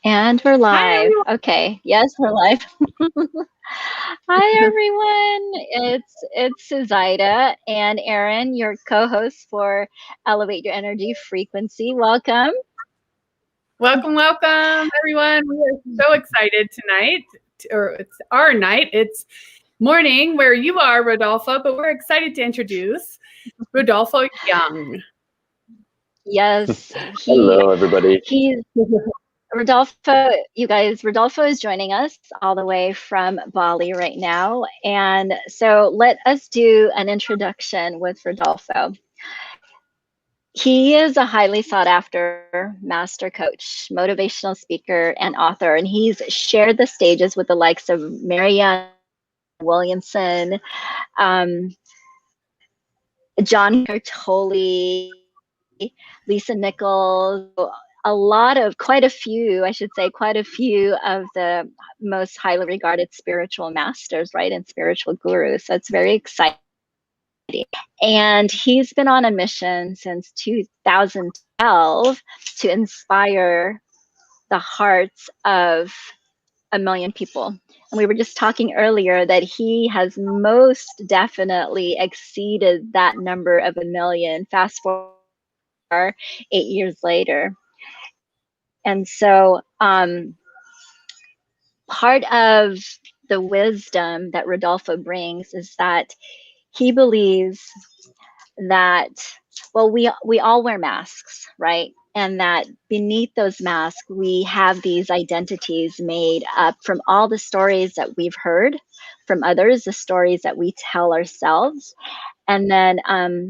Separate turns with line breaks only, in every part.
And we're
Hi,
live.
everyone.
Okay. Yes, we're live. Hi, everyone. It's Suzaida and Aaron, your co-hosts for Elevate Your Energy Frequency. Welcome.
Welcome, welcome, everyone. We are so excited tonight, or it's our night. It's morning where you are, Rodolfo, but we're excited to introduce Rodolfo Young.
Yes,
Hello, everybody.
he's Rodolfo. You guys, Rodolfo is joining us all the way from Bali right now, and so let us do an introduction with Rodolfo. He is a highly sought after master coach, motivational speaker, and author, and he's shared the stages with the likes of Marianne Williamson, um, John Tolle, Lisa Nichols, quite a few, I should say, quite a few of the most highly regarded spiritual masters, right, and spiritual gurus. So it's very exciting. And he's been on a mission since 2012 to inspire the hearts of 1 million people. And we were just talking earlier that he has most definitely exceeded that number of 1 million. Fast forward 8 years later. And so part of the wisdom that Rodolfo brings is that he believes that, well, we all wear masks, right? And that beneath those masks, we have these identities made up from all the stories that we've heard from others, the stories that we tell ourselves, and then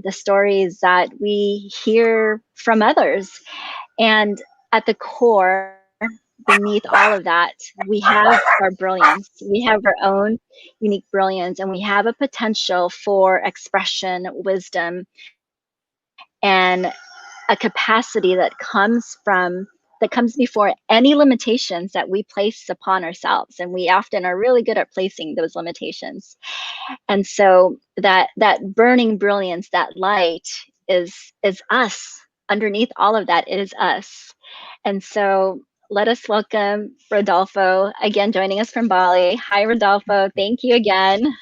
the stories that we hear from others. And at the core, beneath all of that, we have our brilliance. We have our own unique brilliance, and we have a potential for expression, wisdom, and a capacity that comes before any limitations that we place upon ourselves. And we often are really good at placing those limitations. And so that burning brilliance, that light is us. Underneath all of that, it is us. And so let us welcome Rodolfo, again joining us from Bali. Hi, Rodolfo. Thank you again.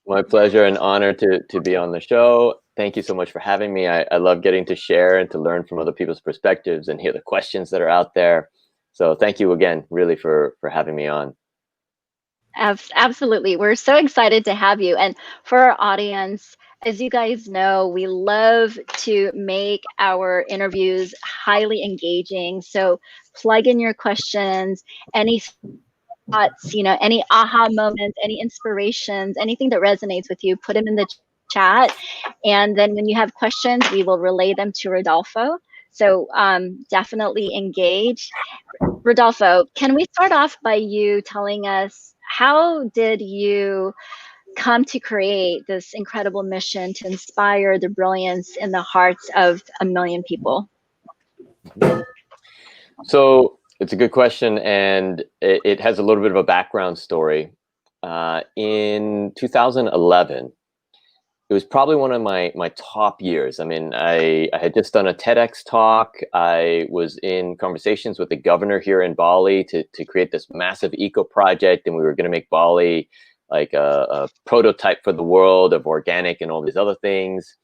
My pleasure and honor to be on the show. Thank you so much for having me. I love getting to share and to learn from other people's perspectives and hear the questions that are out there. So thank you again, really, for having me on.
Absolutely. We're so excited to have you. And for our audience, as you guys know, we love to make our interviews highly engaging. So plug in your questions, any thoughts, any aha moments, any inspirations, anything that resonates with you, put them in the chat. And then when you have questions, we will relay them to Rodolfo. So definitely engage. Rodolfo, can we start off by you telling us, how did you come to create this incredible mission to inspire the brilliance in the hearts of 1 million people?
So it's a good question, and it has a little bit of a background story. In 2011, it was probably one of my top years. I mean, I had just done a TEDx talk. I was in conversations with the governor here in Bali to create this massive eco project, and we were going to make Bali like a prototype for the world of organic and all these other things.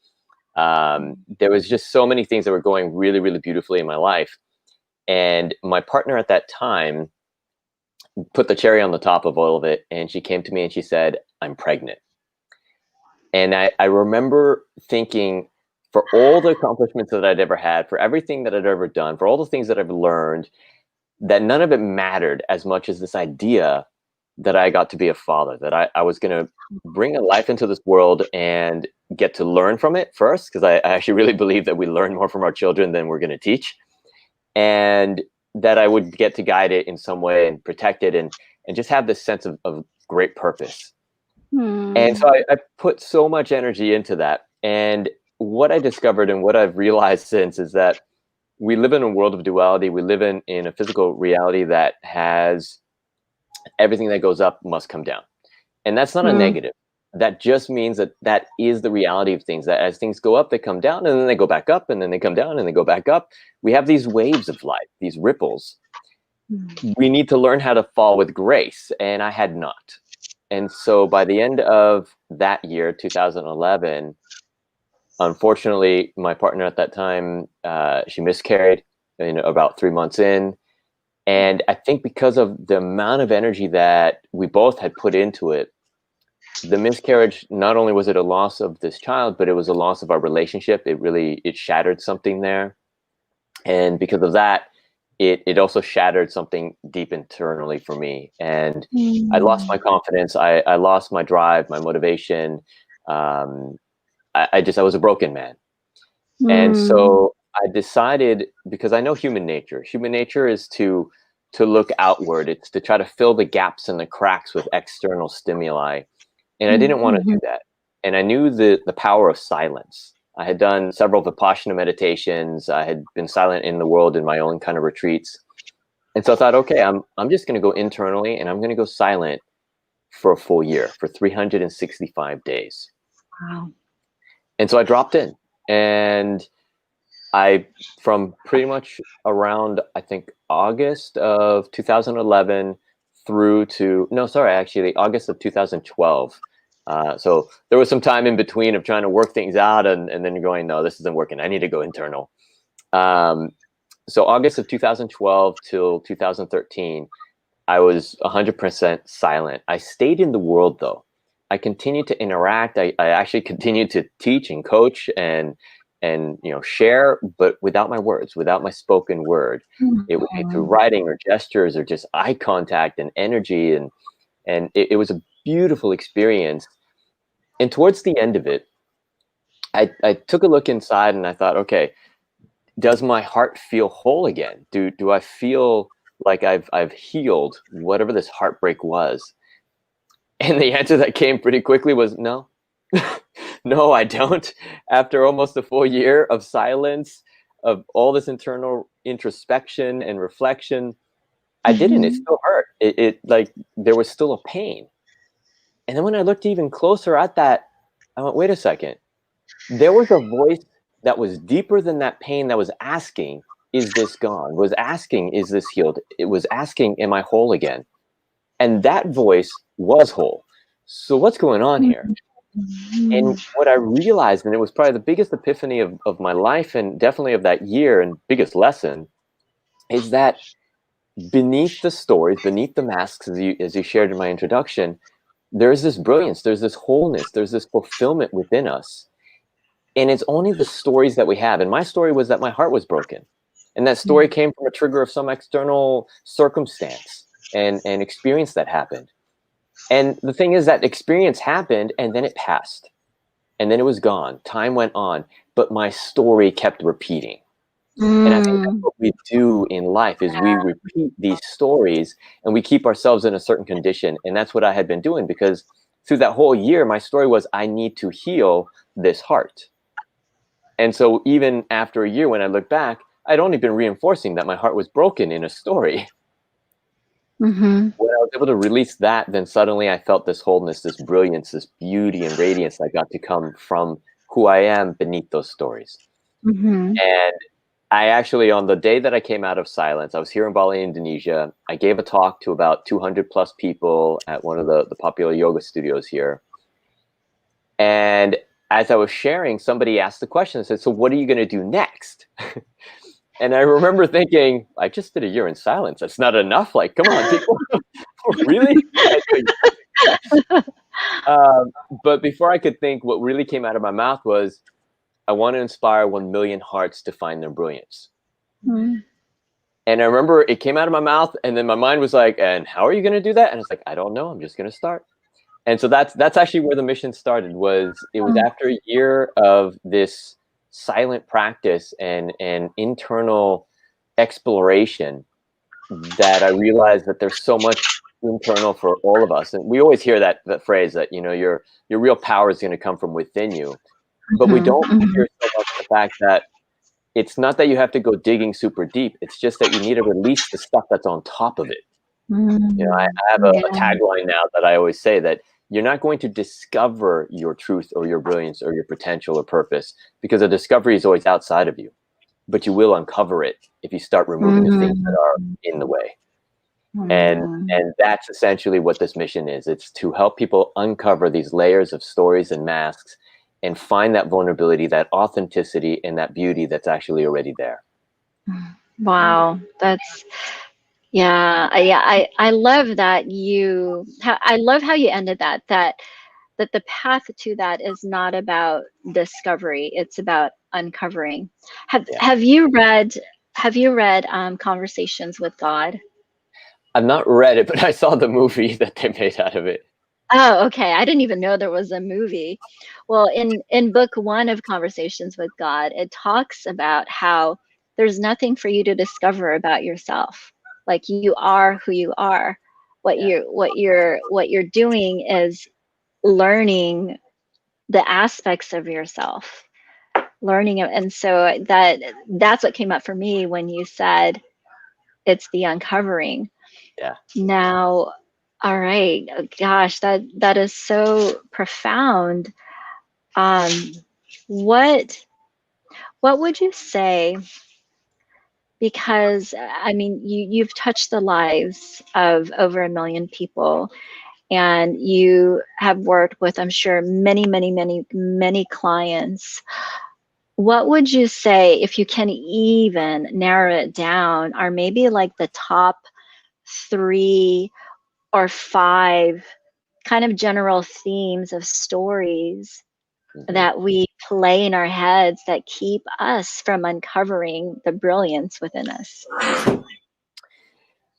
There was just so many things that were going really, really beautifully in my life. And my partner at that time put the cherry on the top of all of it, and she came to me and she said, "I'm pregnant." And I remember thinking, for all the accomplishments that I'd ever had, for everything that I'd ever done, for all the things that I've learned, that none of it mattered as much as this idea that I got to be a father, that I was going to bring a life into this world and get to learn from it first, because I actually really believe that we learn more from our children than we're going to teach, and that I would get to guide it in some way and protect it and just have this sense of great purpose. And so I put so much energy into that. And what I discovered and what I've realized since is that we live in a world of duality. We live in a physical reality that has everything that goes up must come down. And that's not a negative. that just means that that is the reality of things, that as things go up, they come down, and then they go back up, and then they come down, and they go back up. We have these waves of life, these ripples. We need to learn how to fall with grace, and I had not. And so by the end of that year, 2011, unfortunately, my partner at that time, she miscarried about 3 months in. And I think because of the amount of energy that we both had put into it, the miscarriage, not only was it a loss of this child, but it was a loss of our relationship. It shattered something there. And because of that, it also shattered something deep internally for me. And I lost my confidence. I lost my drive, my motivation. I was a broken man. And so I decided, because I know human nature. Human nature is to look outward. It's to try to fill the gaps and the cracks with external stimuli. And I didn't want to do that. And I knew the power of silence. I had done several Vipassana meditations. I had been silent in the world in my own kind of retreats. And so I thought, okay, I'm just going to go internally, and I'm going to go silent for a full year, for 365 days.
Wow.
And so I dropped in, and from pretty much around, I think, August of 2011 through to, August of 2012. So there was some time in between of trying to work things out, and then you're going, no, this isn't working. I need to go internal. So August of 2012 till 2013, I was 100% silent. I stayed in the world, though. I continued to interact. I actually continued to teach and coach and share, but without my words, without my spoken word. It would be through writing or gestures or just eye contact and energy, and it was a beautiful experience. And towards the end of it, I took a look inside, and I thought, okay, does my heart feel whole again? Do I feel like I've healed whatever this heartbreak was? And the answer that came pretty quickly was no. No, I don't. After almost a full year of silence, of all this internal introspection and reflection, I didn't. It still hurt. It like there was still a pain. And then when I looked even closer at that, I went, wait a second. There was a voice that was deeper than that pain that was asking, is this gone? Was asking, is this healed? It was asking, am I whole again? And that voice was whole. So what's going on here? And what I realized, and it was probably the biggest epiphany of my life, and definitely of that year, and biggest lesson, is that beneath the stories, beneath the masks, as you shared in my introduction, there's this brilliance, there's this wholeness, there's this fulfillment within us. And it's only the stories that we have. And my story was that my heart was broken. And that story came from a trigger of some external circumstance and experience that happened. And the thing is, that experience happened, and then it passed. And then it was gone. Time went on. But my story kept repeating. And I think that's what we do in life, is we repeat these stories, and we keep ourselves in a certain condition. And that's what I had been doing, because through that whole year, my story was, I need to heal this heart. And so even after a year, when I look back, I'd only been reinforcing that my heart was broken in a story. When I was able to release that, then suddenly I felt this wholeness, this brilliance, this beauty and radiance that got to come from who I am beneath those stories. And I actually, on the day that I came out of silence, I was here in Bali, Indonesia. I gave a talk to about 200 plus people at one of the popular yoga studios here. And as I was sharing, somebody asked the question and said, so what are you going to do next? And I remember thinking, I just did a year in silence. That's not enough. Like, come on, people. Really? But before I could think, what really came out of my mouth was, I want to inspire 1 million hearts to find their brilliance. And I remember it came out of my mouth, and then my mind was like, and how are you going to do that? And it's like, I don't know. I'm just going to start. And so that's actually where the mission started. It was after a year of this silent practice and internal exploration that I realized that there's so much internal for all of us. And we always hear that phrase that, your real power is going to come from within you. But we don't hear so much the fact that it's not that you have to go digging super deep. It's just that you need to release the stuff that's on top of it. I have a tagline now that I always say, that You're not going to discover your truth or your brilliance or your potential or purpose, because the discovery is always outside of you. But you will uncover it if you start removing the things that are in the way. And that's essentially what this mission is. It's to help people uncover these layers of stories and masks and find that vulnerability, that authenticity, and that beauty that's actually already there.
Wow, that's I love that I love how you ended that the path to that is not about discovery, it's about uncovering. Have you read Conversations with God?
I've not read it, but I saw the movie that they made out of it.
Oh, okay. I didn't even know there was a movie. Well, in book 1 of Conversations with God, it talks about how there's nothing for you to discover about yourself. Like, you are who you are. What you're doing is learning the aspects of yourself, and so that's what came up for me when you said it's the uncovering.
Yeah.
Now, all right. Gosh, that is so profound. What would you say? Because I mean, you've touched the lives of over 1 million people, and you have worked with, I'm sure, many, many, many, many clients. What would you say, if you can even narrow it down, are maybe like the top 3 or 5 kind of general themes of stories that we play in our heads that keep us from uncovering the brilliance within us?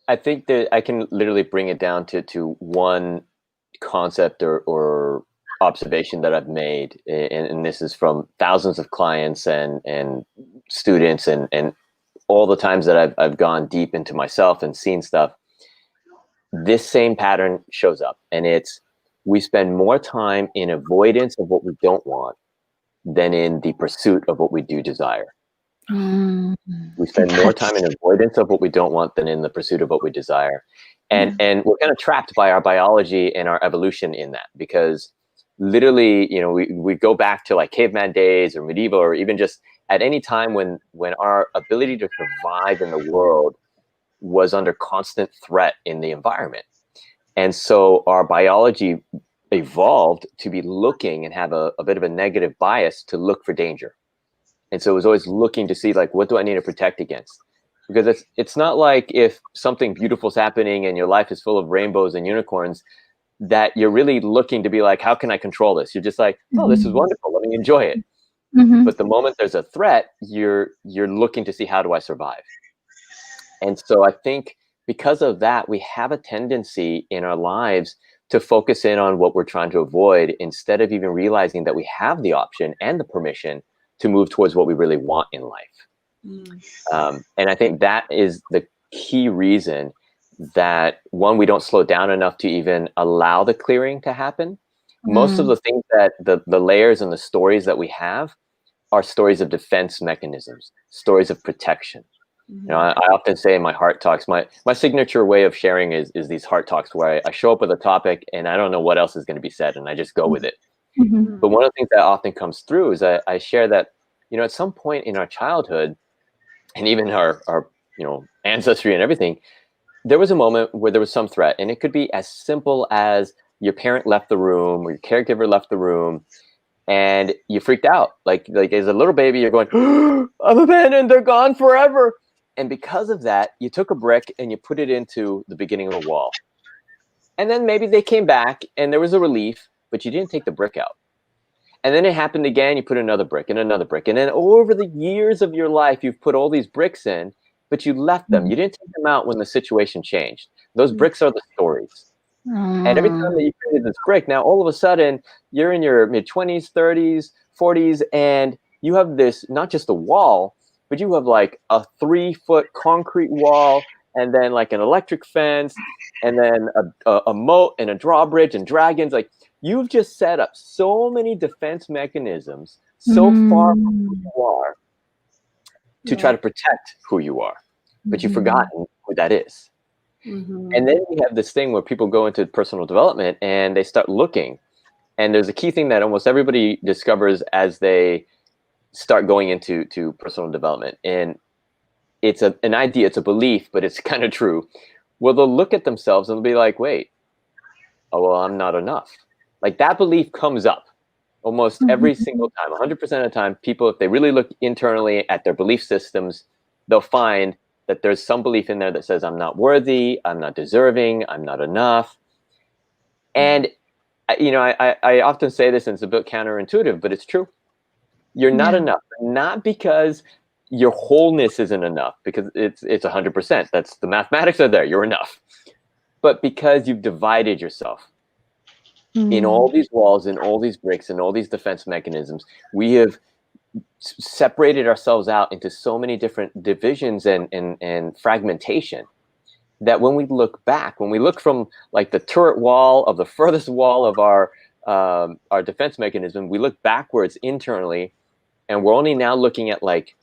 I think that I can literally bring it down to one concept or observation that I've made, and this is from thousands of clients and students and all the times that I've gone deep into myself and seen stuff. This same pattern shows up, and it's, we spend more time in avoidance of what we don't want than in the pursuit of what we do desire. We spend more time in avoidance of what we don't want than in the pursuit of what we desire. And we're kind of trapped by our biology and our evolution in that, because literally, you know, we go back to like caveman days or medieval, or even just at any time when our ability to survive in the world was under constant threat in the environment. And so our biology evolved to be looking and have a bit of a negative bias to look for danger. And so it was always looking to see, like, what do I need to protect against? Because it's not like if something beautiful is happening and your life is full of rainbows and unicorns, that you're really looking to be like, how can I control this? You're just like, oh, this is wonderful, let me enjoy it. But the moment there's a threat, you're looking to see, how do I survive? And so I think because of that, we have a tendency in our lives to focus in on what we're trying to avoid, instead of even realizing that we have the option and the permission to move towards what we really want in life. And I think that is the key reason that, one, we don't slow down enough to even allow the clearing to happen. Most of the things that the layers and the stories that we have are stories of defense mechanisms, stories of protection. You know, I often say in my heart talks, my signature way of sharing is these heart talks, where I show up with a topic and I don't know what else is going to be said, and I just go with it. But one of the things that often comes through is I share that, you know, at some point in our childhood, and even our you know, ancestry and everything, there was a moment where there was some threat, and it could be as simple as your parent left the room or your caregiver left the room, and you freaked out. Like as a little baby, you're going, oh, I'm abandoned, they're gone forever. And because of that, you took a brick and you put it into the beginning of a wall. And then maybe they came back and there was a relief, but you didn't take the brick out. And then it happened again, you put another brick and another brick. And then over the years of your life, you've put all these bricks in, but you left them. You didn't take them out when the situation changed. Those bricks are the stories. And every time that you created this brick, now all of a sudden, you're in your mid-20s, 30s, 40s, and you have this, not just a wall, but you have like a 3-foot concrete wall, and then like an electric fence, and then a moat and a drawbridge and dragons. Like, you've just set up so many defense mechanisms so far from who you are to try to protect who you are, but you've forgotten who that is. And then we have this thing where people go into personal development and they start looking. And there's a key thing that almost everybody discovers as they start going into personal development. And it's an idea, it's a belief, but it's kind of true. Well, they'll look at themselves and they'll be like, wait, oh, well, I'm not enough. Like that belief comes up almost every single time. 100% of the time, people, if they really look internally at their belief systems, they'll find that there's some belief in there that says, I'm not worthy, I'm not deserving, I'm not enough. And, you know, I often say this, and it's a bit counterintuitive, but it's true. You're not enough, not because your wholeness isn't enough, because it's 100%. That's the mathematics are there. You're enough. But because you've divided yourself in all these walls, in all these bricks, in all these defense mechanisms, we have separated ourselves out into so many different divisions and fragmentation that when we look back, when we look from like the turret wall of the furthest wall of our defense mechanism, we look backwards internally, and we're only now looking at like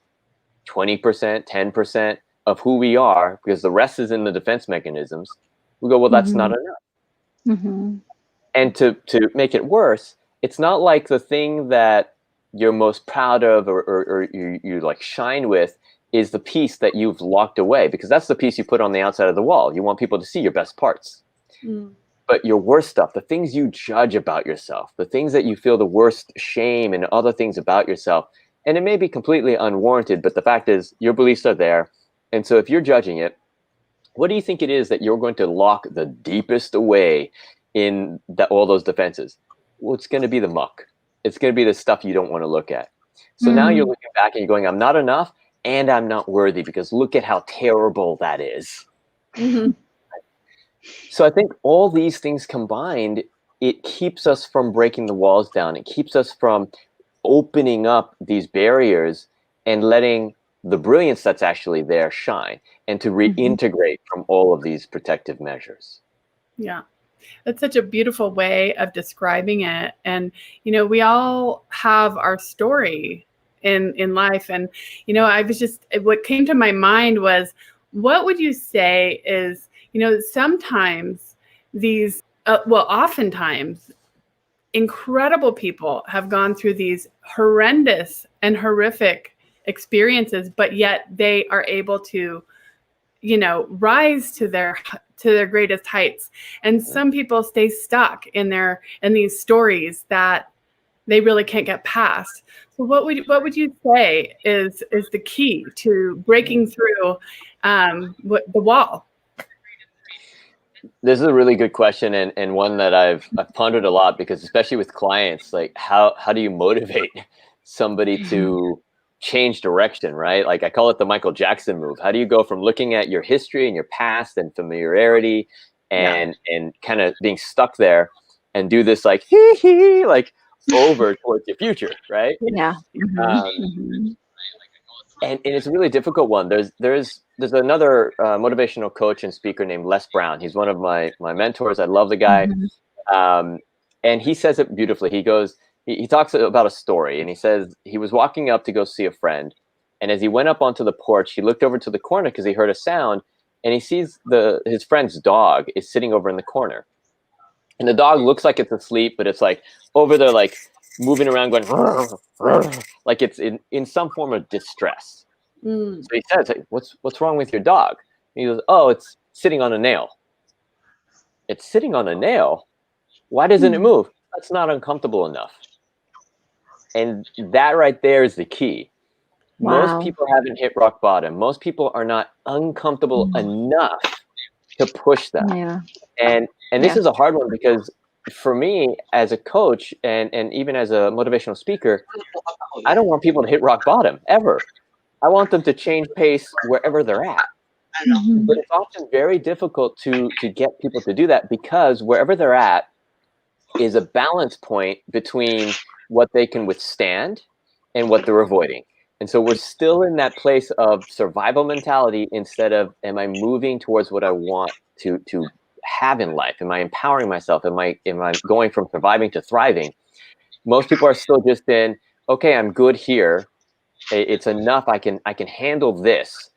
20%, 10% of who we are, because the rest is in the defense mechanisms. We go, well, that's not enough. And to make it worse, it's not like the thing that you're most proud of or you like shine with is the piece that you've locked away, because that's the piece you put on the outside of the wall. You want people to see your best parts. But your worst stuff, the things you judge about yourself, the things that you feel the worst shame and other things about yourself, and it may be completely unwarranted, but the fact is your beliefs are there. And so if you're judging it, what do you think it is that you're going to lock the deepest away in all those defenses? Well, it's going to be the muck. It's going to be the stuff you don't want to look at. So now you're looking back and you're going, I'm not enough and I'm not worthy, because look at how terrible that is. So I think all these things combined, it keeps us from breaking the walls down. It keeps us from opening up these barriers and letting the brilliance that's actually there shine, and to reintegrate from all of these protective measures.
Yeah. That's such a beautiful way of describing it. And, you know, we all have our story in life. And, you know, what came to my mind was, what would you say is, you know, sometimes these, oftentimes incredible people have gone through these horrendous and horrific experiences, but yet they are able to, you know, rise to their greatest heights. And some people stay stuck in these stories that they really can't get past. So what would you say is the key to breaking through the wall?
This is a really good question, and one that I've pondered a lot, because especially with clients, like how do you motivate somebody to change direction, right? Like I call it the Michael Jackson move. How do you go from looking at your history and your past and familiarity and kind of being stuck there and do this like like over towards your future, right? And it's a really difficult one. There's another motivational coach and speaker named Les Brown. He's one of my mentors. I love the guy. And he says it beautifully. He goes, he talks about a story, and he says he was walking up to go see a friend. And as he went up onto the porch, he looked over to the corner because he heard a sound, and he sees his friend's dog is sitting over in the corner. And the dog looks like it's asleep, but it's like over there, like moving around going, like it's in some form of distress. So he says, hey, what's wrong with your dog? And he goes, oh, it's sitting on a nail. It's sitting on a nail? Why doesn't it move? That's not uncomfortable enough. And that right there is the key. Most people haven't hit rock bottom. Most people are not uncomfortable enough to push that. And this is a hard one, because for me as a coach and even as a motivational speaker, I don't want people to hit rock bottom ever. I want them to change pace wherever they're at. But it's often very difficult to get people to do that, because wherever they're at is a balance point between what they can withstand and what they're avoiding. And so we're still in that place of survival mentality instead of, am I moving towards what I want to have in life? Am I empowering myself? Am I going from surviving to thriving? Most people are still just in, okay, I'm good here. It's enough. I can handle this.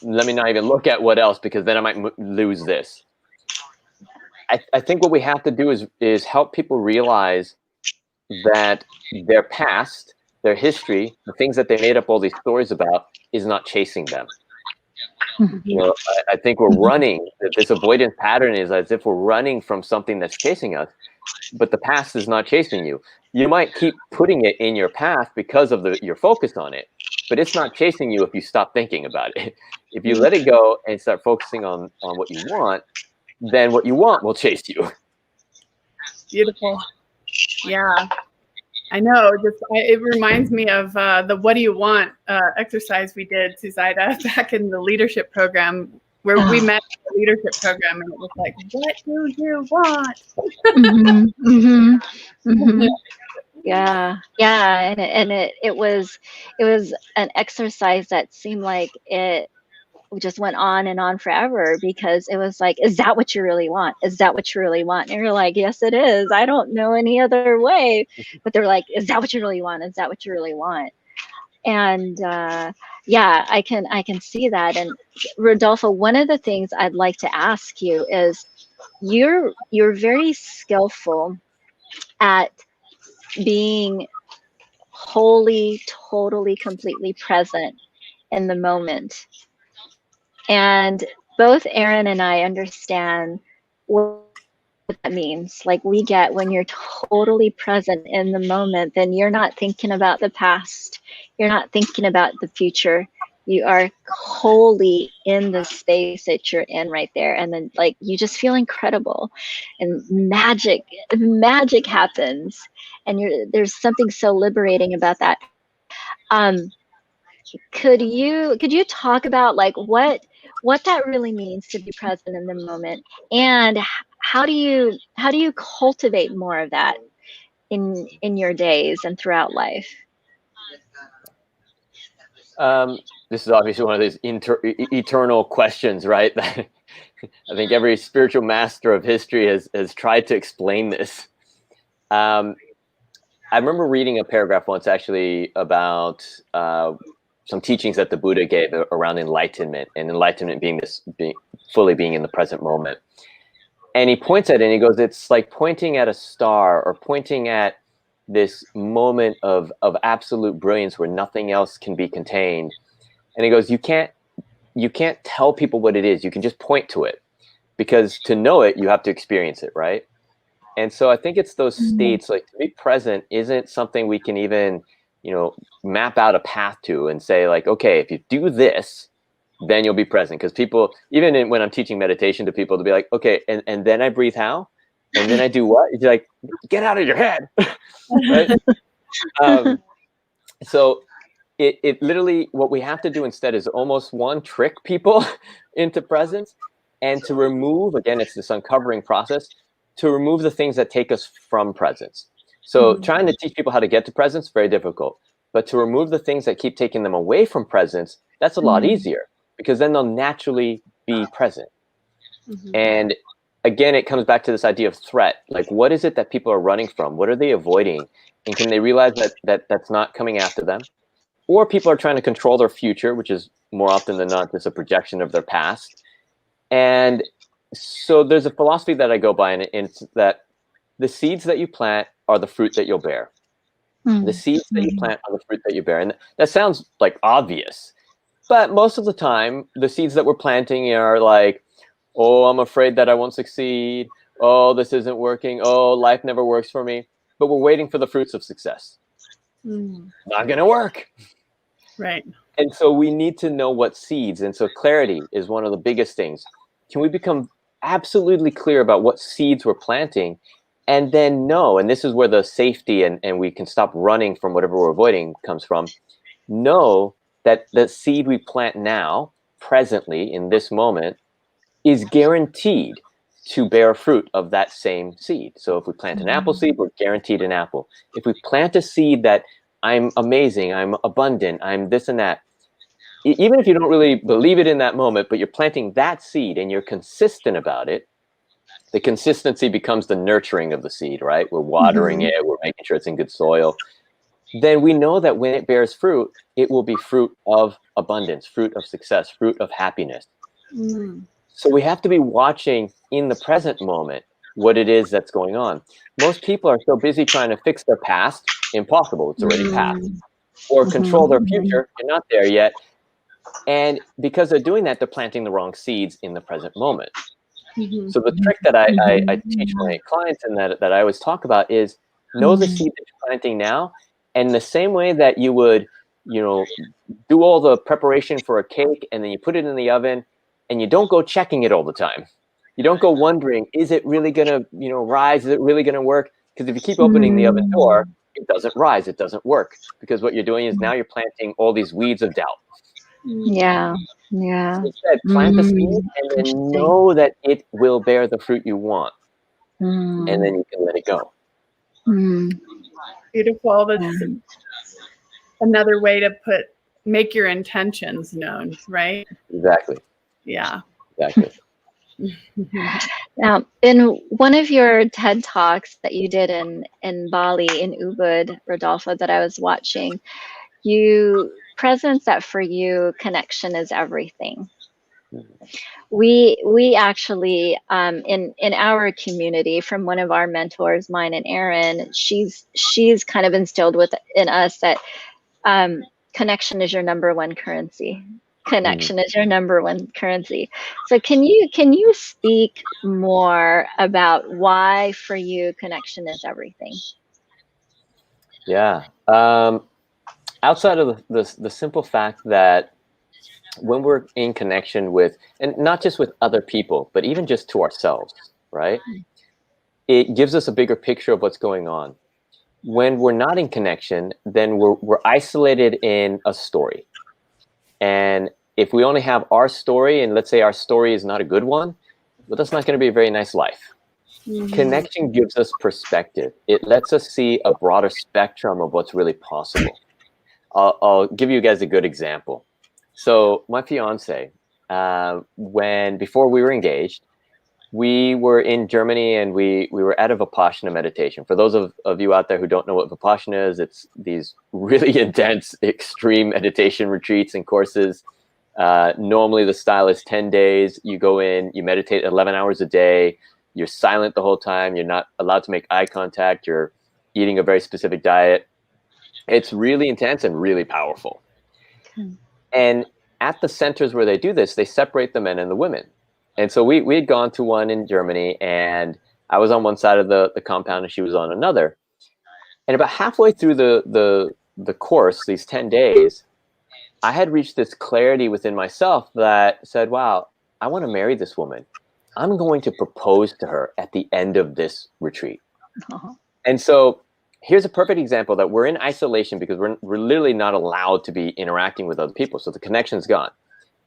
let me not even look at what else, because then I might lose this. I think what we have to do is help people realize that their past, their history, the things that they made up all these stories about, is not chasing them. You know, I think we're running. This avoidance pattern is as if we're running from something that's chasing us, but the past is not chasing you. You might keep putting it in your path because of your focus on it, but it's not chasing you if you stop thinking about it. If you let it go and start focusing on what you want, then what you want will chase you.
Beautiful. Yeah. I know. It reminds me of the "What do you want" exercise we did, Suzaida, back in the leadership program, where we met in the leadership program, and it was like, "What do you want?"
Yeah, and it was an exercise that seemed like it just went on and on forever, because it was like, is that what you really want? Is that what you really want? And you're like, yes, it is. I don't know any other way. But they're like, is that what you really want? Is that what you really want? And yeah, I can see that. And Rodolfo, one of the things I'd like to ask you is, you're very skillful at being wholly, totally, completely present in the moment. And both Aaron and I understand what that means. Like, we get, when you're totally present in the moment, then you're not thinking about the past. You're not thinking about the future. You are wholly in the space that you're in right there. And then, like, you just feel incredible, and magic happens. And there's something so liberating about that. Could you talk about, like, what that really means to be present in the moment, and how do you cultivate more of that in your days and throughout life?
This is obviously one of these eternal questions, right? I think every spiritual master of history has tried to explain this. I remember reading a paragraph once, actually, about some teachings that the Buddha gave around enlightenment, and enlightenment being fully being in the present moment. And he points at it and he goes, it's like pointing at a star, or pointing at this moment of absolute brilliance where nothing else can be contained. And he goes, you can't tell people what it is. You can just point to it, because to know it, you have to experience it, right? And so I think it's those states, like, to be present isn't something we can even, map out a path to and say, like, okay, if you do this, then you'll be present. Because people, even when I'm teaching meditation to people, they'll be like, okay, and then I breathe how? And then I do what? It's like, get out of your head. Right? So it literally, what we have to do instead is almost trick people into presence, and to remove, again, it's this uncovering process, to remove the things that take us from presence. So trying to teach people how to get to presence, very difficult. But to remove the things that keep taking them away from presence, that's a lot easier, because then they'll naturally be present. And again, it comes back to this idea of threat. Like, what is it that people are running from? What are they avoiding? And can they realize that that's not coming after them? Or people are trying to control their future, which is more often than not just a projection of their past. And so there's a philosophy that I go by, and it's that the seeds that you plant are the fruit that you'll bear. The seeds that you plant are the fruit that you bear. And that sounds like obvious, but most of the time, the seeds that we're planting are like, oh, I'm afraid that I won't succeed. Oh, this isn't working. Oh, life never works for me. But we're waiting for the fruits of success. Not going to work.
Right.
And so we need to know what seeds. And so clarity is one of the biggest things. Can we become absolutely clear about what seeds we're planting, and then know, and this is where the safety and we can stop running from whatever we're avoiding comes from, know that the seed we plant now, presently, in this moment, is guaranteed to bear fruit of that same seed. So if we plant an apple seed, we're guaranteed an apple. If we plant a seed that I'm amazing, I'm abundant, I'm this and that, even if you don't really believe it in that moment, but you're planting that seed and you're consistent about it, the consistency becomes the nurturing of the seed, right? We're watering it, we're making sure it's in good soil. then we know that when it bears fruit, it will be fruit of abundance, fruit of success, fruit of happiness. So we have to be watching in the present moment what it is that's going on. Most people are so busy trying to fix their past. Impossible. It's already past. Or control their future. You're not there yet. And because they're doing that, they're planting the wrong seeds in the present moment. So the trick that I teach my clients and that I always talk about is know the seed that you're planting now. And the same way that you would, do all the preparation for a cake and then you put it in the oven and you don't go checking it all the time. You don't go wondering, is it really going to, rise? Is it really going to work? Because if you keep opening the oven door, it doesn't rise. It doesn't work. Because what you're doing is now you're planting all these weeds of doubt.
Yeah.
So instead, plant the seed and then know that it will bear the fruit you want. And then you can let it go.
Beautiful. That's another way to make your intentions known, right?
Exactly.
Yeah.
Exactly.
Now, in one of your TED Talks that you did in Bali, in Ubud, Rodolfo, that I was watching, you presence that for you, connection is everything. We actually, in our community, from one of our mentors, mine and Erin, she's kind of instilled in us that connection is your number one currency. Connection is your number one currency. So can you speak more about why for you connection is everything?
Yeah. Outside of the simple fact that when we're in connection with, and not just with other people, but even just to ourselves, right? It gives us a bigger picture of what's going on. When we're not in connection, then we're isolated in a story. And if we only have our story, and let's say our story is not a good one, well, that's not going to be a very nice life. Connection gives us perspective. It lets us see a broader spectrum of what's really possible. I'll give you guys a good example. So my fiance, before we were engaged, we were in Germany and we were at a Vipassana meditation. For those of you out there who don't know what Vipassana is, it's these really intense, extreme meditation retreats and courses. Normally the style is 10 days. You go in, you meditate 11 hours a day. You're silent the whole time. You're not allowed to make eye contact. You're eating a very specific diet. It's really intense and really powerful. And at the centers where they do this, they separate the men and the women. And so we had gone to one in Germany, and I was on one side of the compound and she was on another. And about halfway through the course, these 10 days, I had reached this clarity within myself that said, wow, I want to marry this woman. I'm going to propose to her at the end of this retreat. And so here's a perfect example that we're in isolation because we're literally not allowed to be interacting with other people. So the connection's gone.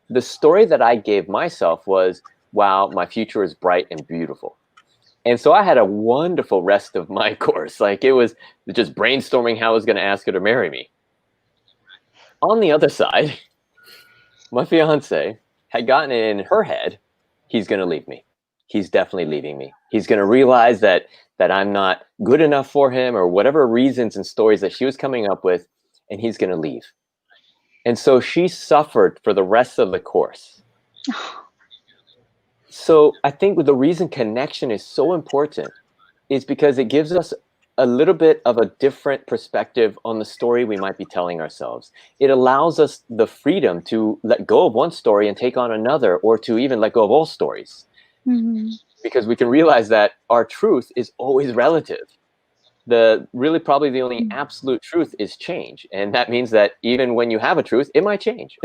The story that I gave myself was, wow, my future is bright and beautiful. And so I had a wonderful rest of my course. Like it was just brainstorming how I was going to ask her to marry me. On the other side, my fiance had gotten it in her head, he's going to leave me. He's definitely leaving me. He's going to realize that I'm not good enough for him or whatever reasons and stories that she was coming up with, and he's going to leave. And so she suffered for the rest of the course. So I think the reason connection is so important is because it gives us a little bit of a different perspective on the story we might be telling ourselves. It allows us the freedom to let go of one story and take on another, or to even let go of all stories. Because we can realize that our truth is always relative. Really probably the only absolute truth is change. And that means that even when you have a truth, it might change.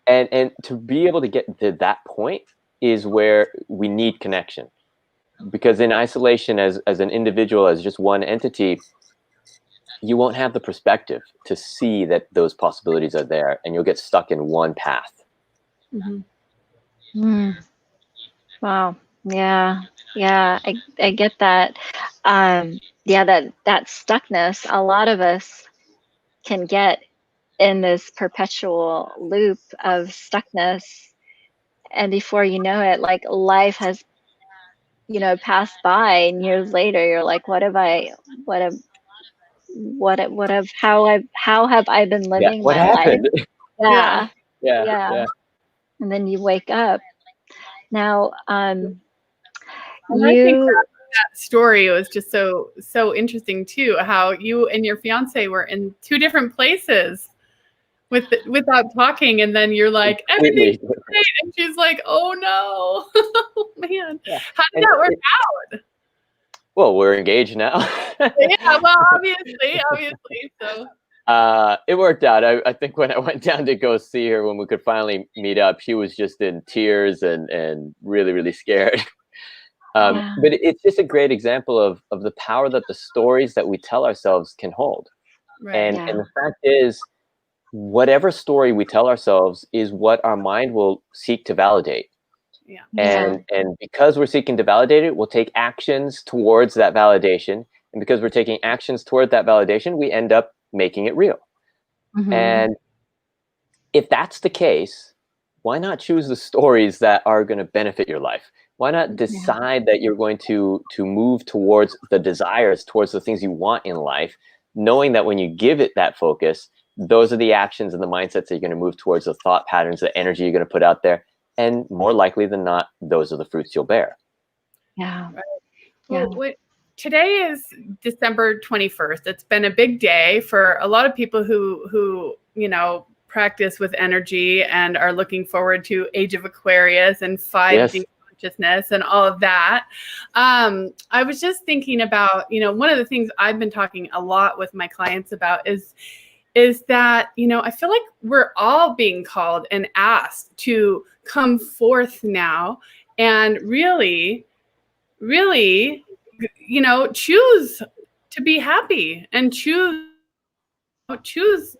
And to be able to get to that point is where we need connection. Because in isolation as an individual, as just one entity, you won't have the perspective to see that those possibilities are there, and you'll get stuck in one path.
Wow. Yeah. I get that. That stuckness, a lot of us can get in this perpetual loop of stuckness, and before you know it, like life has passed by, and years later you're like, what how have I been
Yeah.
living
What
my life?
happened?
Yeah.
Yeah.
Yeah.
Yeah.
And then you wake up. Now,
And I think
you,
that story was just so interesting too, how you and your fiance were in two different places without talking, and then you're like, everything's
Completely.
great, and she's like, oh no. Oh, man,
Yeah.
how did
And
that work out?
well, we're engaged now.
Yeah, well, obviously, so
It worked out. I think when I went down to go see her, when we could finally meet up, she was just in tears and really, really scared.
yeah,
But it's just a great example of the power that the stories that we tell ourselves can hold.
right.
yeah,
And the fact is, whatever story we tell ourselves is what our mind will seek to validate.
Yeah.
yeah,
And because we're seeking to validate it, we'll take actions towards that validation. And because we're taking actions toward that validation, we end up making it real. And if that's the case, why not choose the stories that are going to benefit your life? Why not decide that you're going to move towards the desires, towards the things you want in life, knowing that when you give it that focus, those are the actions and the mindsets that you're going to move towards, the thought patterns, the energy you're going to put out there. And more likely than not, those are the fruits you'll bear.
yeah,
Well, today is December 21st. It's been a big day for a lot of people who practice with energy and are looking forward to Age of Aquarius and 5D consciousness and all of that. I was just thinking about, one of the things I've been talking a lot with my clients about is that, I feel like we're all being called and asked to come forth now and really choose to be happy and choose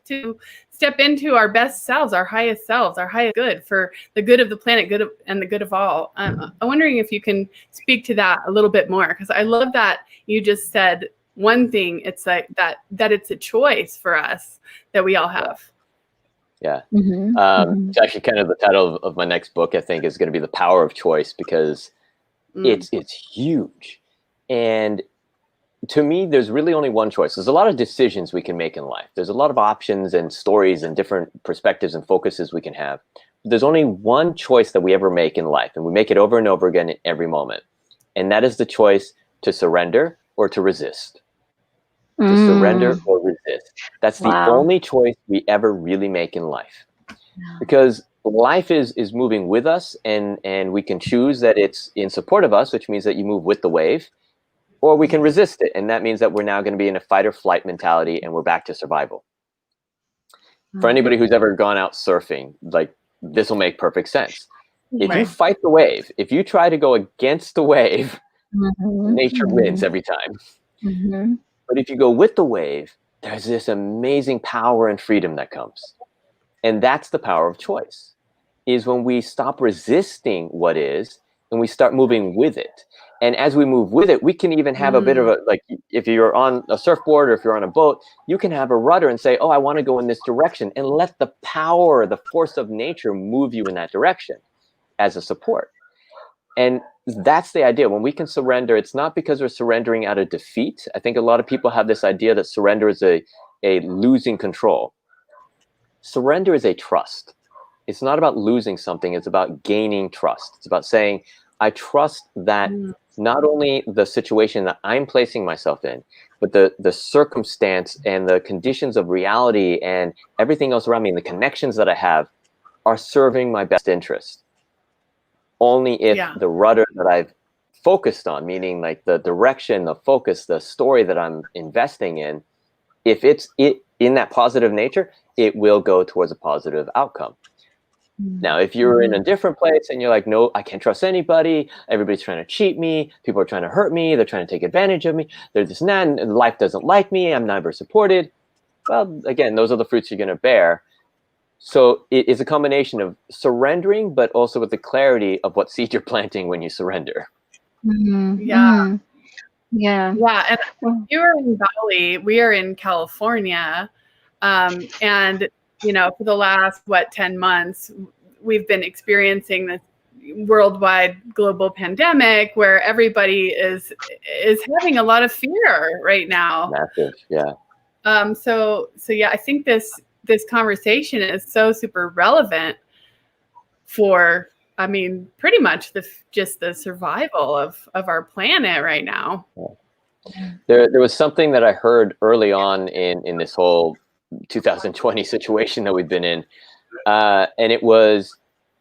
to step into our best selves, our highest good, for the good of the planet, and the good of all. I'm wondering if you can speak to that a little bit more, because I love that you just said one thing. It's like that it's a choice for us that we all have.
Yeah. It's actually kind of the title of my next book, I think, is going to be The Power of Choice, because it's huge. And to me, there's really only one choice. There's a lot of decisions we can make in life. There's a lot of options and stories and different perspectives and focuses we can have. There's only one choice that we ever make in life, and we make it over and over again in every moment. And that is the choice to surrender or to resist. To surrender or resist. That's the only choice we ever really make in life. Because life is moving with us, and we can choose that it's in support of us, which means that you move with the wave, or we can resist it, and that means that we're now going to be in a fight or flight mentality, and we're back to survival. For anybody who's ever gone out surfing, like, this will make perfect sense. If you fight the wave, if you try to go against the wave, nature wins every time. But if you go with the wave, there's this amazing power and freedom that comes. And that's the power of choice, is when we stop resisting what is and we start moving with it. And as we move with it, we can even have a bit of a, like, if you're on a surfboard or if you're on a boat, you can have a rudder and say, oh, I want to go in this direction, and let the power, the force of nature move you in that direction as a support. And that's the idea. When we can surrender, it's not because we're surrendering out of defeat. I think a lot of people have this idea that surrender is a losing control. Surrender is a trust. It's not about losing something. It's about gaining trust. It's about saying, I trust that not only the situation that I'm placing myself in, but the circumstance and the conditions of reality and everything else around me and the connections that I have are serving my best interest. Only if the rudder that I've focused on, meaning like the direction, the focus, the story that I'm investing in, if it's in that positive nature, it will go towards a positive outcome. Now, if you're in a different place and you're like, no, I can't trust anybody, everybody's trying to cheat me, people are trying to hurt me, they're trying to take advantage of me, they're this and that, and life doesn't like me, I'm never supported. Well, again, those are the fruits you're going to bear. So it is a combination of surrendering, but also with the clarity of what seed you're planting when you surrender.
Yeah.
Yeah.
And you're in Bali, we are in California. And, for the last, 10 months, we've been experiencing this worldwide global pandemic where everybody is having a lot of fear right now.
Massive, yeah.
So yeah, I think this conversation is so super relevant for, I mean, pretty much just the survival of our planet right now.
There was something that I heard early on in this whole 2020 situation that we've been in, and it was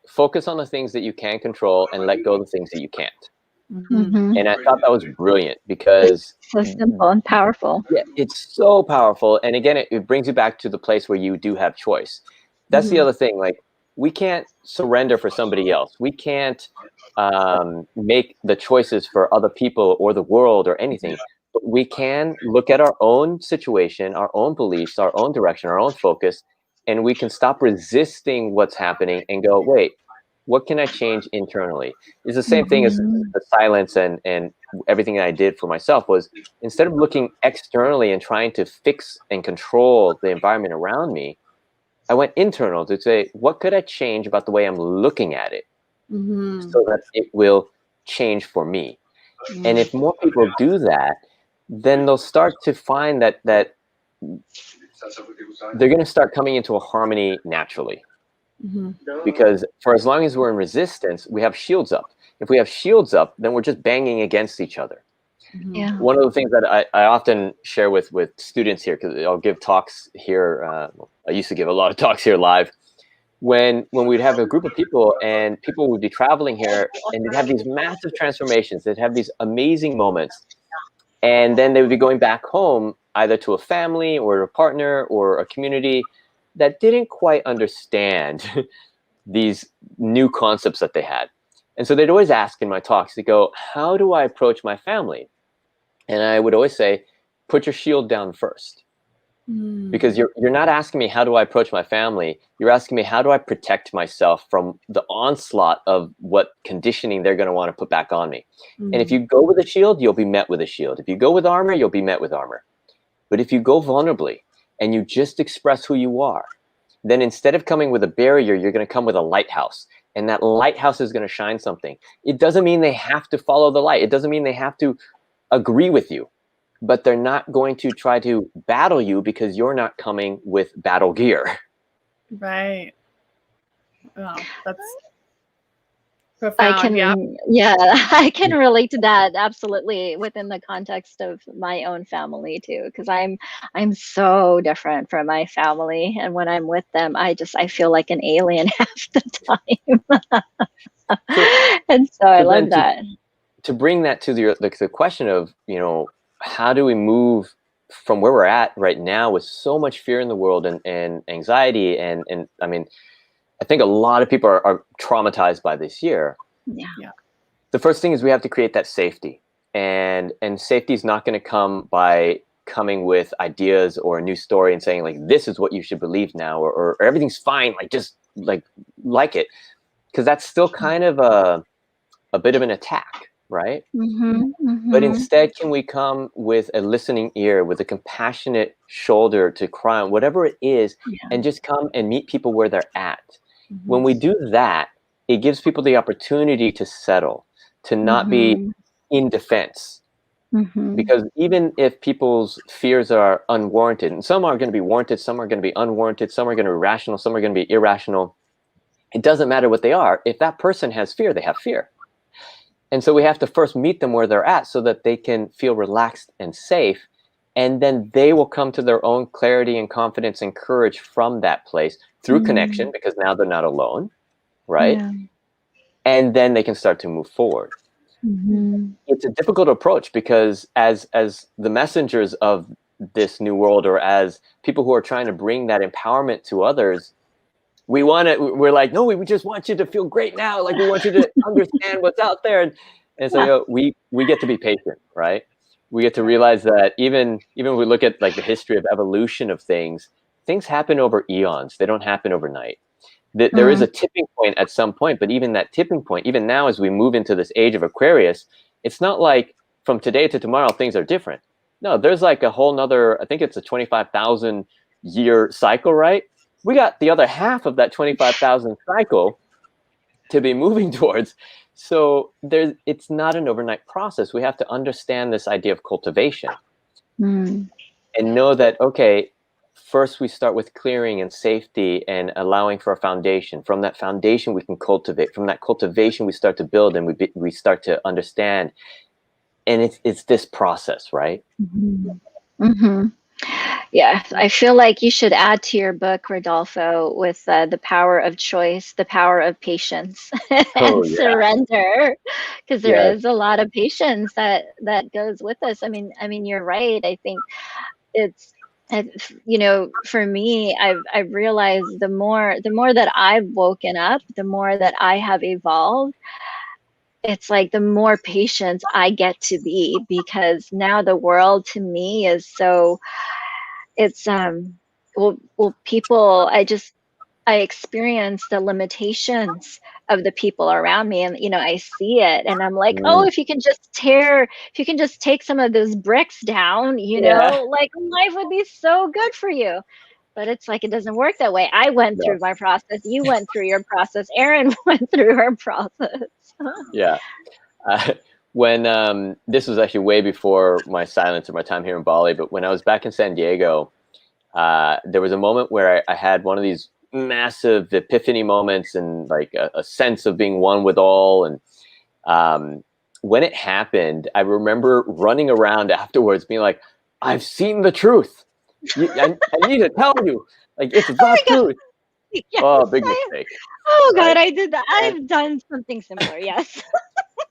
focus on the things that you can control and let go of the things that you can't.
Mm-hmm.
And I thought that was brilliant because
So simple and powerful.
yeah, it's so powerful. And again, it brings you back to the place where you do have choice. That's the other thing. Like, we can't surrender for somebody else. We can't make the choices for other people or the world or anything. But we can look at our own situation, our own beliefs, our own direction, our own focus, and we can stop resisting what's happening and go, wait, what can I change internally? It's the same thing as the silence and everything that I did for myself was, instead of looking externally and trying to fix and control the environment around me, I went internal to say, what could I change about the way I'm looking at it so that it will change for me? And if more people do that, then they'll start to find that they're going to start coming into a harmony naturally. Because for as long as we're in resistance, we have shields up. If we have shields up, then we're just banging against each other.
Yeah.
One of the things that I often share with students here, because I'll give talks here. I used to give a lot of talks here live. When we'd have a group of people and people would be traveling here and they'd have these massive transformations, they'd have these amazing moments. And then they would be going back home either to a family or a partner or a community that didn't quite understand these new concepts that they had. And so they'd always ask in my talks, they go, how do I approach my family? And I would always say, put your shield down first. Because you're not asking me, how do I approach my family? You're asking me, how do I protect myself from the onslaught of what conditioning they're going to want to put back on me? And if you go with a shield, you'll be met with a shield. If you go with armor, you'll be met with armor. But if you go vulnerably and you just express who you are, then instead of coming with a barrier, you're going to come with a lighthouse. And that lighthouse is going to shine something. It doesn't mean they have to follow the light. It doesn't mean they have to agree with you. But they're not going to try to battle you because you're not coming with battle gear.
Right. Wow, that's profound.
I can relate to that absolutely within the context of my own family too, because I'm so different from my family, and when I'm with them, I feel like an alien half the time. And so I love that.
To bring that to the question of, how do we move from where we're at right now with so much fear in the world and anxiety and I mean, I think a lot of people are traumatized by this year.
Yeah.
The first thing is we have to create that safety, and safety is not going to come by coming with ideas or a new story and saying like, this is what you should believe now, or everything's fine, like just like it, because that's still kind of a bit of an attack, right? But instead, can we come with a listening ear, with a compassionate shoulder to cry on, whatever it is, and just come and meet people where they're at? When we do that, it gives people the opportunity to settle, to not be in defense. Because even if people's fears are unwarranted, and some are going to be warranted, some are going to be unwarranted, some are going to be rational, some are going to be irrational, it doesn't matter what they are. If that person has fear, they have fear. And so we have to first meet them where they're at so that they can feel relaxed and safe. And then they will come to their own clarity and confidence and courage from that place through connection, because now they're not alone, right? Yeah. And then they can start to move forward. It's a difficult approach because as the messengers of this new world, or as people who are trying to bring that empowerment to others, we're like, no, we just want you to feel great now. Like, we want you to understand what's out there. And so we get to be patient, right? We get to realize that even when we look at like the history of evolution of things happen over eons. They don't happen overnight. There is a tipping point at some point, but even that tipping point, even now as we move into this age of Aquarius, it's not like from today to tomorrow things are different. No, there's like a whole nother, I think it's a 25,000 year cycle, right? We got the other half of that 25,000 cycle to be moving towards. So it's not an overnight process. We have to understand this idea of cultivation. and know that, okay, first we start with clearing and safety and allowing for a foundation. From that foundation, we can cultivate. From that cultivation, we start to build, and we start to understand. And it's this process, right?
Mm-hmm. Yeah, I feel like you should add to your book, Rodolfo, with the power of choice, the power of patience, and surrender, because there is a lot of patience that goes with us. I mean, you're right. I think it's, you know, for me, I've realized the more that I've woken up, the more that I have evolved. It's like the more patient I get to be, because now the world to me is so, it's well people, I experience the limitations of the people around me, and you know, I see it, and I'm like, oh, if you can just take some of those bricks down, you know, like life would be so good for you. But it's like, it doesn't work that way. I went through my process, you went through your process, Erin went through her process.
Yeah. When this was actually way before my silence or my time here in Bali, but when I was back in San Diego, there was a moment where I had one of these massive epiphany moments, and like a sense of being one with all. And when it happened, I remember running around afterwards being like, I've seen the truth. I need to tell you, like, it's the truth.
Yes,
Oh, big mistake.
Oh God, I did that. I've done something similar. Yes.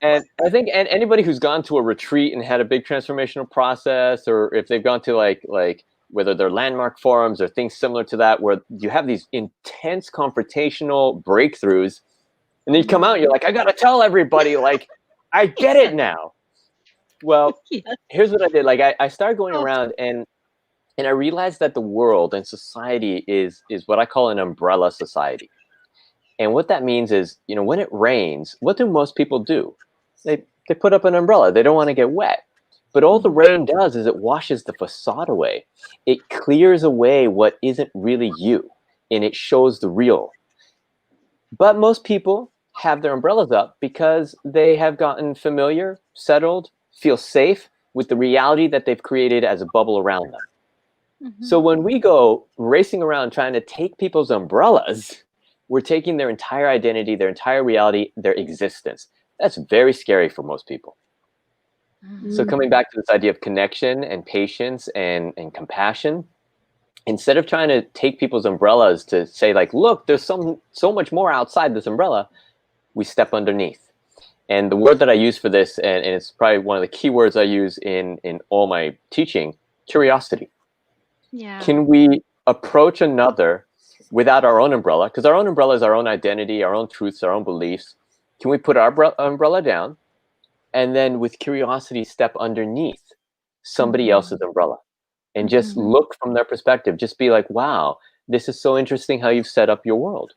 And I think, and anybody who's gone to a retreat and had a big transformational process, or if they've gone to like whether they're landmark forums or things similar to that, where you have these intense confrontational breakthroughs, and then you come out, you're like, I gotta tell everybody, like, I get it now. Well, here's what I did. Like, I started going around, and I realized that the world and society is what I call an umbrella society. And what that means is, you know, when it rains, what do most people do? They put up an umbrella. They don't want to get wet. But all the rain does is it washes the facade away. It clears away what isn't really you, and it shows the real. But most people have their umbrellas up because they have gotten familiar, settled, feel safe with the reality that they've created as a bubble around them. So when we go racing around trying to take people's umbrellas, we're taking their entire identity, their entire reality, their existence. That's very scary for most people. So coming back to this idea of connection and patience and compassion, instead of trying to take people's umbrellas to say, like, look, there's so much more outside this umbrella, we step underneath. And the word that I use for this, and it's probably one of the key words I use in all my teaching, curiosity. Yeah. Can we approach another without our own umbrella? Because our own umbrella is our own identity, our own truths, our own beliefs. Can we put our umbrella down, and then with curiosity step underneath somebody else's umbrella, and just look from their perspective? Just be like, wow, this is so interesting how you've set up your world.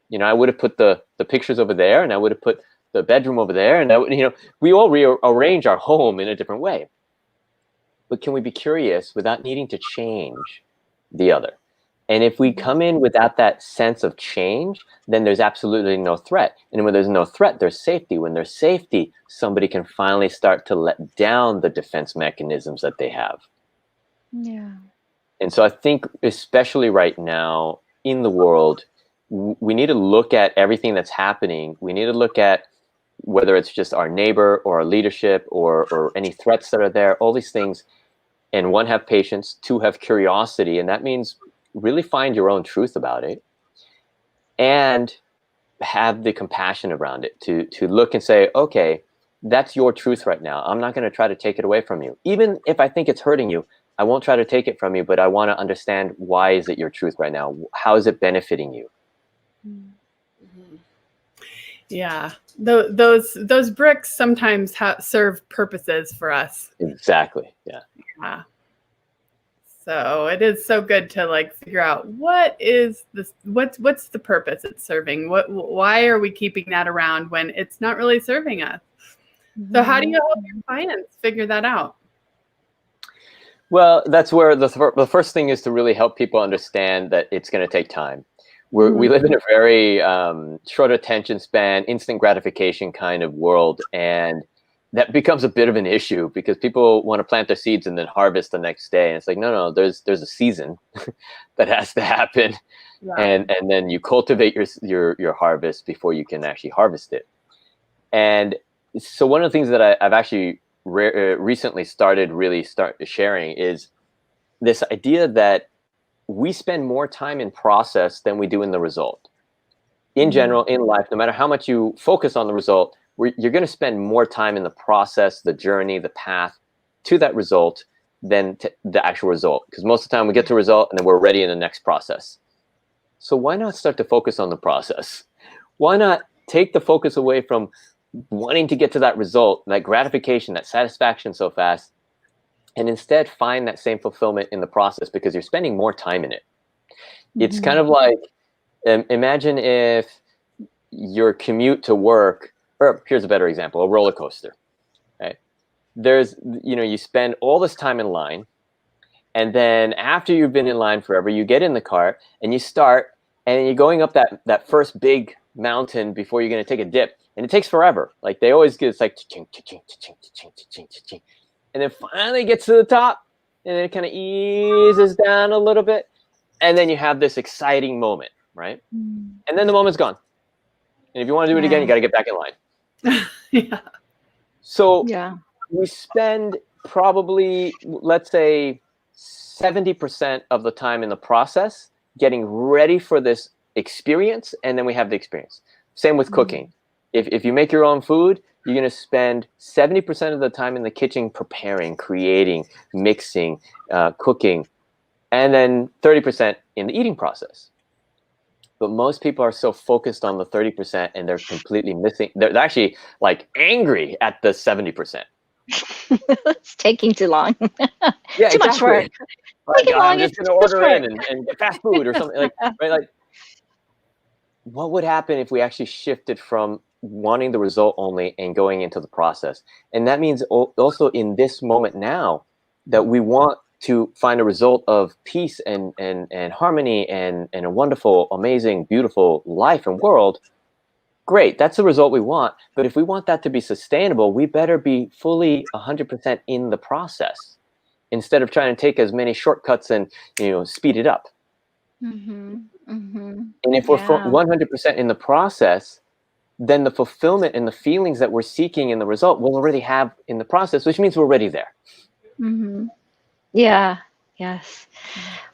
You know, I would have put the pictures over there, and I would have put the bedroom over there, and you know, we all rearrange our home in a different way. But can we be curious without needing to change the other? And if we come in without that sense of change, then there's absolutely no threat. And when there's no threat, there's safety. When there's safety, somebody can finally start to let down the defense mechanisms that they have. Yeah. And so I think, especially right now in the world, we need to look at everything that's happening. We need to look at whether it's just our neighbor or our leadership or any threats that are there, all these things. And one, have patience, two, have curiosity. And that means really find your own truth about it, and have the compassion around it to look and say, okay, that's your truth right now. I'm not going to try to take it away from you. Even if I think it's hurting you, I won't try to take it from you, but I want to understand, why is it your truth right now? How is it benefiting you?
Yeah, those bricks sometimes serve purposes for us.
Exactly. Yeah.
Yeah. So it is so good to like figure out, what is this? What's the purpose it's serving? Why are we keeping that around when it's not really serving us? So how do you help your clients figure that out?
Well, that's where the first thing is to really help people understand that it's going to take time. We live in a very short attention span, instant gratification kind of world. And that becomes a bit of an issue because people want to plant their seeds and then harvest the next day. And it's like, no, there's a season that has to happen.
Yeah.
And then you cultivate your harvest before you can actually harvest it. And so one of the things that I've actually recently started sharing is this idea that we spend more time in process than we do in the result. In general, in life, no matter how much you focus on the result, you're going to spend more time in the process, the journey, the path to that result than the actual result. Because most of the time we get to result and then we're ready in the next process. So why not start to focus on the process? Why not take the focus away from wanting to get to that result, that gratification, that satisfaction so fast, and instead find that same fulfillment in the process because you're spending more time in it. It's kind of like, imagine if your commute to work, or here's a better example, a roller coaster, right? There's, you spend all this time in line, and then after you've been in line forever, you get in the car and you start, and you're going up that first big mountain before you're going to take a dip, and it takes forever. Like they always get, it's like, and then finally gets to the top, and then it kind of eases down a little bit, and then you have this exciting moment, right? And then the moment's gone. And if you want to do it again, you got to get back in line.
Yeah.
So we spend probably, let's say, 70% of the time in the process getting ready for this experience, and then we have the experience. Same with cooking. If you make your own food, you're going to spend 70% of the time in the kitchen preparing, creating, mixing, cooking, and then 30% in the eating process. But most people are so focused on the 30% and they're completely missing. They're actually like angry at the 70%.
It's taking too long.
Yeah,
too much work.
Like, I'm just going to order in and get fast food or something like, right? Like, what would happen if we actually shifted from wanting the result only and going into the process? And that means also in this moment now that we want to find a result of peace and harmony and a wonderful, amazing, beautiful life and world. Great, that's the result we want. But if we want that to be sustainable, we better be fully 100% in the process instead of trying to take as many shortcuts and speed it up. And if we're 100% in the process, then the fulfillment and the feelings that we're seeking in the result we'll already have in the process, which means we're already there.
Yeah. Yes.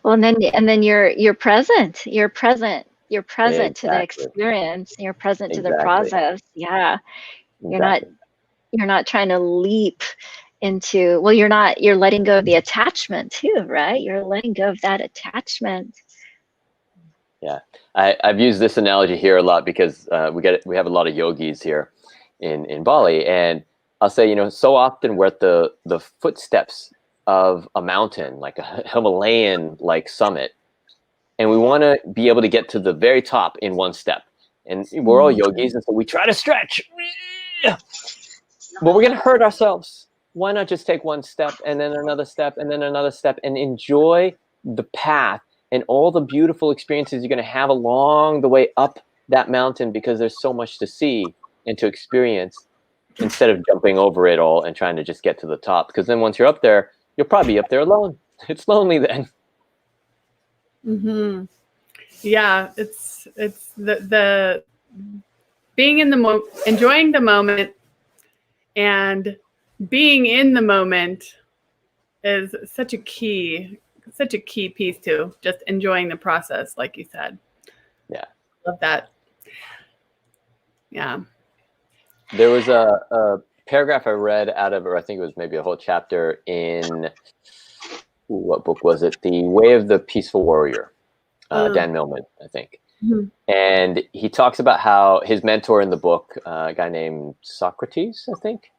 Well, and then you're present. You're present to the experience. You're present to the process. Yeah. You're not trying to leap into, well, you're letting go of the attachment too, right? You're letting go of that attachment.
Yeah. I've used this analogy here a lot because we have a lot of yogis here in Bali, and I'll say, so often we're at the footsteps of a mountain, like a Himalayan like summit, and we want to be able to get to the very top in one step. And we're all yogis, and so we try to stretch, but we're going to hurt ourselves. Why not just take one step and then another step and then another step and enjoy the path and all the beautiful experiences you're going to have along the way up that mountain, because there's so much to see and to experience, instead of jumping over it all and trying to just get to the top. Because then once you're up there, you'll probably be up there alone. It's lonely then.
Yeah, it's the being in the enjoying the moment and being in the moment is such a key piece to just enjoying the process, like you said.
Yeah.
Love that. Yeah.
There was a paragraph I read out of, or I think it was maybe a whole chapter in, what book was it? The Way of the Peaceful Warrior, Dan Millman, I think. And he talks about how his mentor in the book, a guy named Socrates, I think,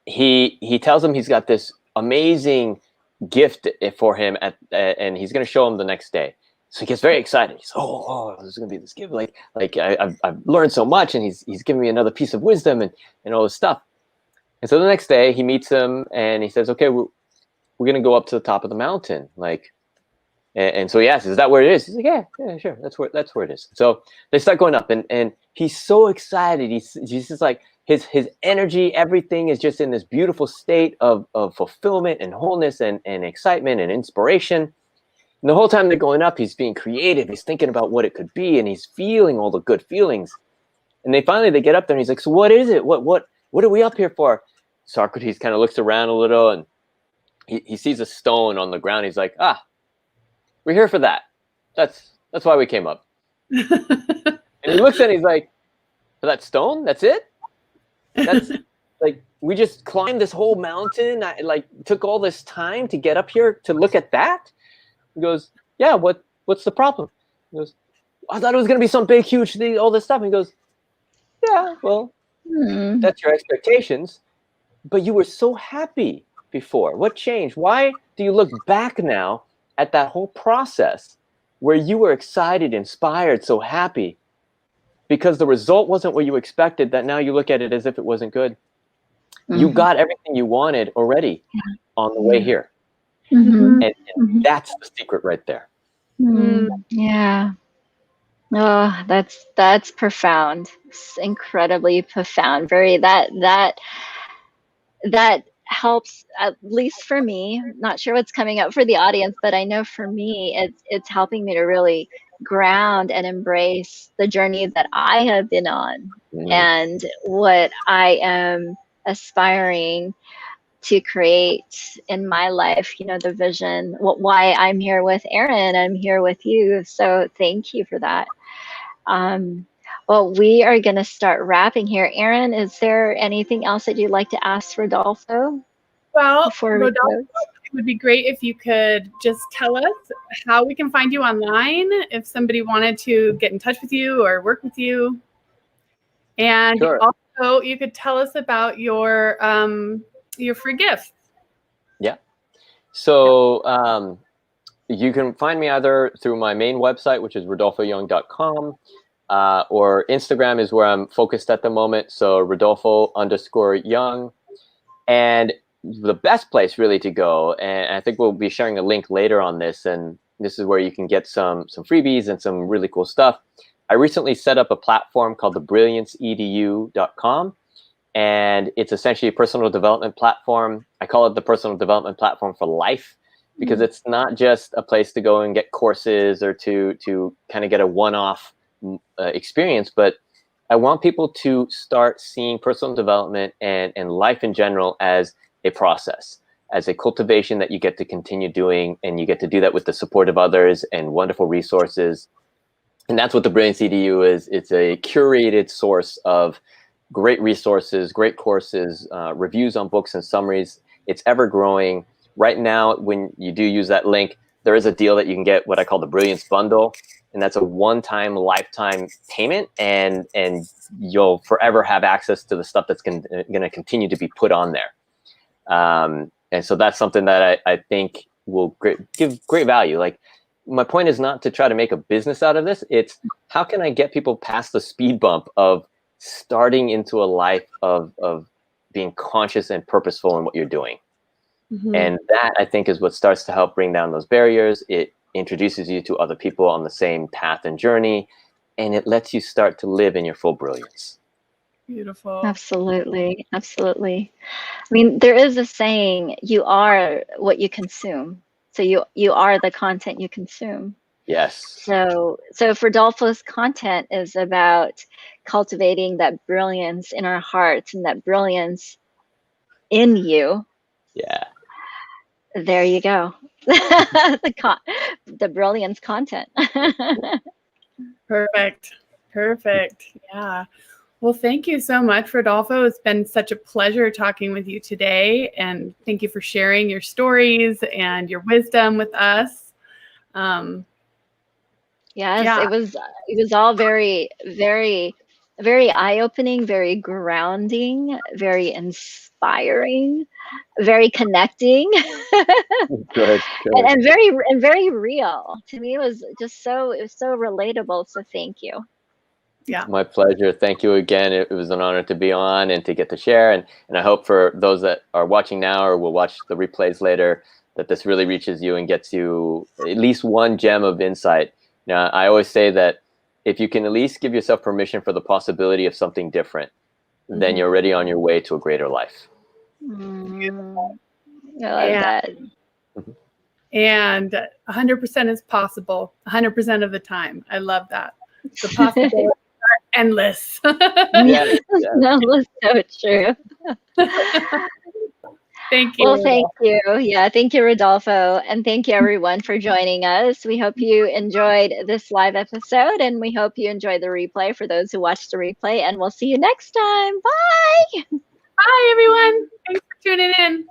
he tells him he's got this amazing gift for him and he's going to show him the next day. So he gets very excited. He's, oh, there's going to be this gift. Like I've learned so much, and he's giving me another piece of wisdom and all this stuff. And so the next day he meets him and he says, okay, we're going to go up to the top of the mountain. And so he asks, is that where it is? He's like, yeah, sure. That's where it is. So they start going up, and he's so excited. He's just like, his energy, everything is just in this beautiful state of fulfillment and wholeness and excitement and inspiration. And the whole time they're going up, he's being creative. He's thinking about what it could be, and he's feeling all the good feelings. And they get up there, and he's like, "So what is it? What are we up here for?" Socrates kind of looks around a little, and he sees a stone on the ground. He's like, "We're here for that. That's why we came up." And he looks at it, and he's like, "For that stone? That's it? That's like, we just climbed this whole mountain. I took all this time to get up here to look at that?" He goes, "Yeah, what's the problem?" He goes, "I thought it was going to be some big, huge thing, all this stuff." And he goes, "Yeah, well, that's your expectations. But you were so happy before. What changed? Why do you look back now at that whole process where you were excited, inspired, so happy? Because the result wasn't what you expected, that now you look at it as if it wasn't good. You got everything you wanted already on the way here." And that's the secret right there.
Yeah. Oh, that's profound. It's incredibly profound. That helps, at least for me. Not sure what's coming up for the audience, but I know for me, it's helping me to really ground and embrace the journey that I have been on and what I am aspiring to create in my life, the vision, why I'm here with Aaron, I'm here with you. So thank you for that. Well, we are going to start wrapping here. Aaron, is there anything else that you'd like to ask Rodolfo?
Well, Rodolfo, it would be great if you could just tell us how we can find you online if somebody wanted to get in touch with you or work with you. And also, you could tell us about your free gift.
Yeah. So you can find me either through my main website, which is rodolfoyoung.com, or Instagram is where I'm focused at the moment. So Rodolfo_Young. And the best place really to go, and I think we'll be sharing a link later on this, and this is where you can get some freebies and some really cool stuff. I recently set up a platform called the BrillianceEDU.com. And it's essentially a personal development platform. I call it the personal development platform for life, because it's not just a place to go and get courses or to kind of get a one-off experience, but I want people to start seeing personal development and life in general as a process, as a cultivation that you get to continue doing, and you get to do that with the support of others and wonderful resources. And that's what the Brilliance EDU is. It's a curated source of great resources, great courses, reviews on books and summaries. It's ever growing. Right now, when you do use that link, there is a deal that you can get what I call the Brilliance Bundle. And that's a one-time, lifetime payment. And you'll forever have access to the stuff that's going to continue to be put on there. And so that's something that I think will give great value. Like, my point is not to try to make a business out of this. It's how can I get people past the speed bump of starting into a life of being conscious and purposeful in what you're doing. And that, I think, is what starts to help bring down those barriers. It introduces you to other people on the same path and journey, and it lets you start to live in your full brilliance.
Beautiful.
Absolutely. Absolutely. I mean, there is a saying, you are what you consume. So you are the content you consume.
Yes.
So if Rodolfo's content is about cultivating that brilliance in our hearts and that brilliance in you, there you go. The brilliance content.
Perfect. Yeah. Well, thank you so much, Rodolfo. It's been such a pleasure talking with you today, and thank you for sharing your stories and your wisdom with us.
Yes, it was all very, very, very eye-opening, very grounding, very inspiring, very connecting,
Good.
and very real. To me, it was so relatable. So thank you.
Yeah.
My pleasure. Thank you again. It was an honor to be on and to get to share. And I hope for those that are watching now or will watch the replays later, that this really reaches you and gets you at least one gem of insight. Now, I always say that if you can at least give yourself permission for the possibility of something different, then you're already on your way to a greater life.
I love that.
And 100% is possible 100% of the time. I love that. The possibilities are endless.
Yes, yes.
That was so true.
Thank you.
Well, thank you. Yeah, thank you, Rodolfo. And thank you, everyone, for joining us. We hope you enjoyed this live episode, and we hope you enjoy the replay for those who watched the replay. And we'll see you next time. Bye.
Bye, everyone. Thanks for tuning in.